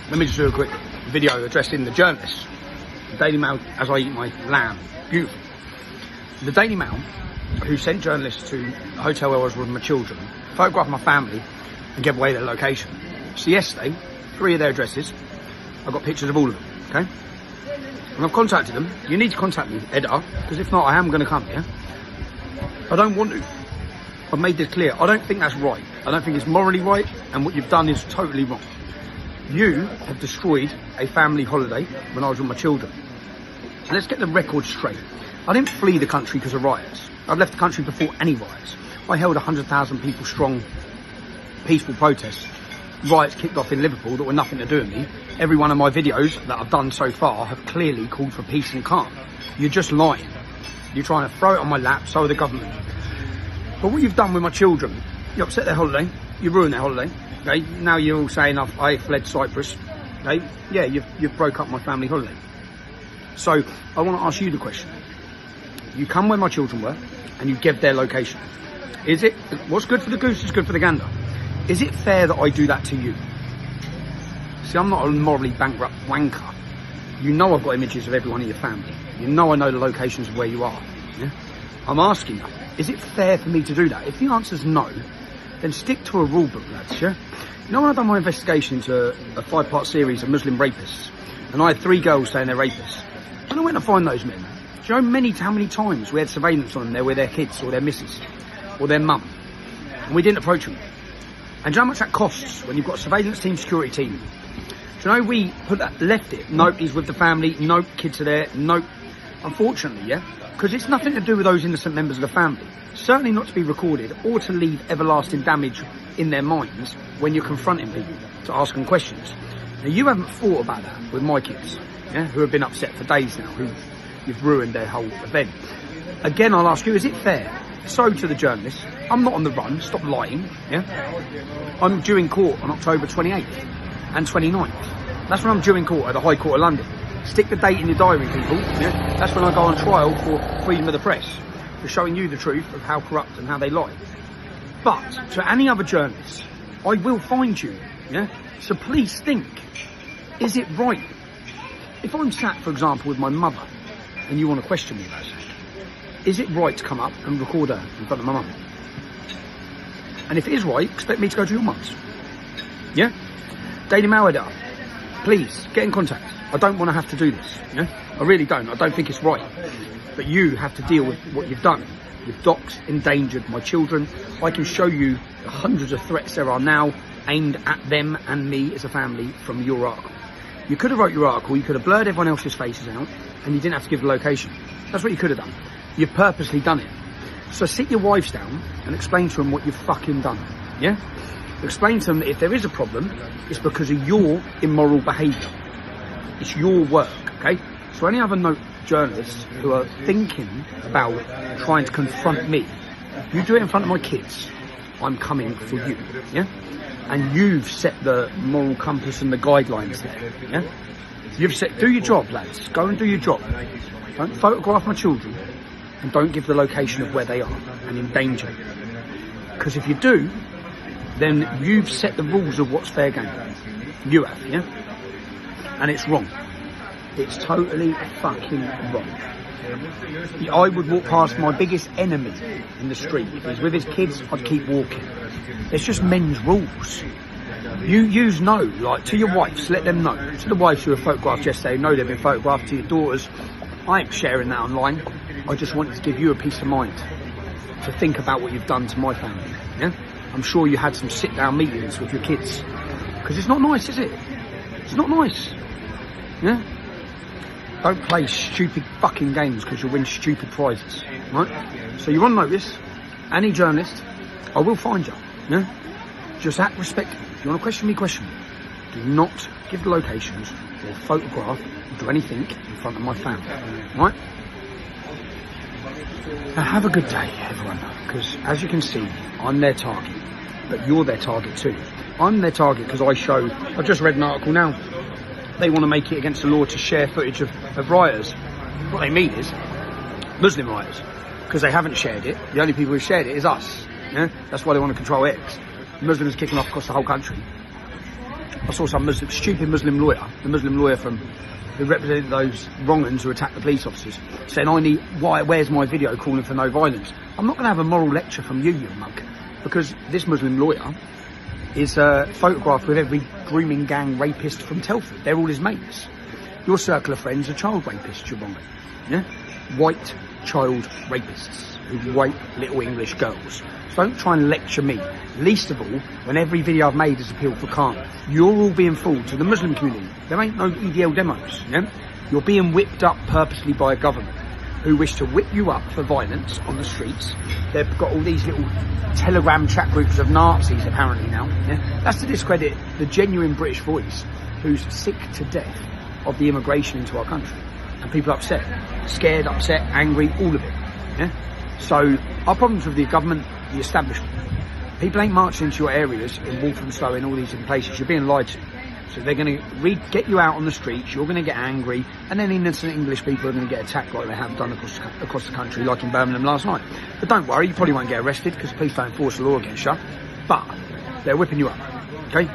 Let me just do a quick video addressing the journalists. The Daily Mail, as I eat my lamb. Beautiful. The Daily Mail, who sent journalists to a hotel where I was with my children, photographed my family and gave away their location. So yesterday, 3 of their addresses, I got pictures of all of them, okay? And I've contacted them. You need to contact me, editor, because if not, I am going to come, yeah? I don't want to. I've made this clear. I don't think that's right. I don't think it's morally right, and what you've done is totally wrong. You have destroyed a family holiday when I was with my children. So let's get the record straight. I didn't flee the country because of riots. I'd left the country before any riots. I held 100,000 people strong, peaceful protests. Riots kicked off in Liverpool that were nothing to do with me. Every one of my videos that I've done so far have clearly called for peace and calm. You're just lying. You're trying to throw it on my lap, so are the government. But what you've done with my children, you upset their holiday, you ruined their holiday, okay? Now you're all saying I fled Cyprus, okay? Yeah, you've broke up my family holiday. So I want to ask you the question. You come where my children were and you give their location. Is it, what's good for the goose is good for the gander. Is it fair that I do that to you? See, I'm not a morally bankrupt wanker. You know I've got images of everyone in your family. You know I know the locations of where you are. Yeah? I'm asking you, is it fair for me to do that? If the answer's no, then stick to a rule book, lads, yeah? You know when I've done my investigation into a 5-part series of Muslim rapists, and I had 3 girls saying they're rapists, and I went to find those men. Do you know how many times we had surveillance on them there with their kids, or their missus, or their mum, and we didn't approach them? And do you know how much that costs when you've got a surveillance team, security team? Do you know we left it? Nope, he's with the family. Nope, kids are there. Nope. Unfortunately, yeah? Because it's nothing to do with those innocent members of the family. Certainly not to be recorded or to leave everlasting damage in their minds when you're confronting people, to ask them questions. Now, you haven't thought about that with my kids, yeah? Who have been upset for days now, you've ruined their whole event. Again, I'll ask you, is it fair? So to the journalists, I'm not on the run, stop lying, yeah? I'm due in court on October 28th and 29th. That's when I'm due in court at the High Court of London. Stick the date in your diary, people, yeah? That's when I go on trial for freedom of the press, for showing you the truth of how corrupt and how they lie. But to any other journalists, I will find you, yeah? So please think, is it right? If I'm sat, for example, with my mother, and you want to question me about something, is it right to come up and record her in front of my mum? And if it is right, expect me to go to your mum's. Yeah? Daily Mail editor, please, get in contact. I don't want to have to do this. Yeah? I really don't. I don't think it's right. But you have to deal with what you've done. You've doxed, endangered my children. I can show you the hundreds of threats there are now aimed at them and me as a family from your article. You could have wrote your article, you could have blurred everyone else's faces out, and you didn't have to give the location. That's what you could have done. You've purposely done it. So sit your wives down and explain to them what you've fucking done. Yeah? Explain to them that if there is a problem, it's because of your immoral behaviour. It's your work, okay? So any other journalists who are thinking about trying to confront me, you do it in front of my kids. I'm coming for you, yeah? And you've set the moral compass and the guidelines there, yeah? You've set, do your job, lads. Go and do your job. Don't photograph my children and don't give the location of where they are and endanger them. Because if you do, then you've set the rules of what's fair game. You have, yeah? And it's wrong. It's totally fucking wrong. I would walk past my biggest enemy in the street. If he's with his kids, I'd keep walking. It's just men's rules. You use no, like to your wives, let them know. To the wives who were photographed yesterday, know they've been photographed. To your daughters, I ain't sharing that online. I just wanted to give you a peace of mind to think about what you've done to my family. Yeah, I'm sure you had some sit-down meetings with your kids, because it's not nice, is it? It's not nice. Yeah. Don't play stupid fucking games because you'll win stupid prizes, right? So you're on notice. Any journalist, I will find you. Yeah. Just act respectfully. If you want to question me, question me. Do not give the locations or photograph or do anything in front of my family, right? Now have a good day, everyone, because as you can see, I'm their target, but you're their target too. I'm their target because I've just read an article now. They want to make it against the law to share footage of rioters. What they mean is Muslim rioters, because they haven't shared it. The only people who shared it is us. Yeah? That's why they want to control X. Muslims kicking off across the whole country. I saw some stupid Muslim lawyer, the Muslim lawyer who represented those wrong-uns who attacked the police officers, saying, where's my video calling for no violence? I'm not going to have a moral lecture from you mug, because this Muslim lawyer is photographed with every grooming gang rapist from Telford. They're all his mates. Your circle of friends are child rapists, you're wrong. Yeah? White child rapists who rape little English girls. So don't try and lecture me. Least of all, when every video I've made has appealed for calm. You're all being fooled to the Muslim community. There ain't no EDL demos. Yeah? You're being whipped up purposely by a government who wish to whip you up for violence on the streets. They've got all these little Telegram chat groups of Nazis apparently now. Yeah? That's to discredit the genuine British voice who's sick to death of the immigration into our country. And people are upset, scared, upset, angry, all of it. Yeah? So our problems with the government, the establishment. People ain't marching into your areas in Walthamstow and all these different places. You're being lied to. So they're going to get you out on the streets, you're going to get angry, and then innocent English people are going to get attacked like they have done across the country, like in Birmingham last night. But don't worry, you probably won't get arrested because the police don't enforce the law against you. But they're whipping you up, okay?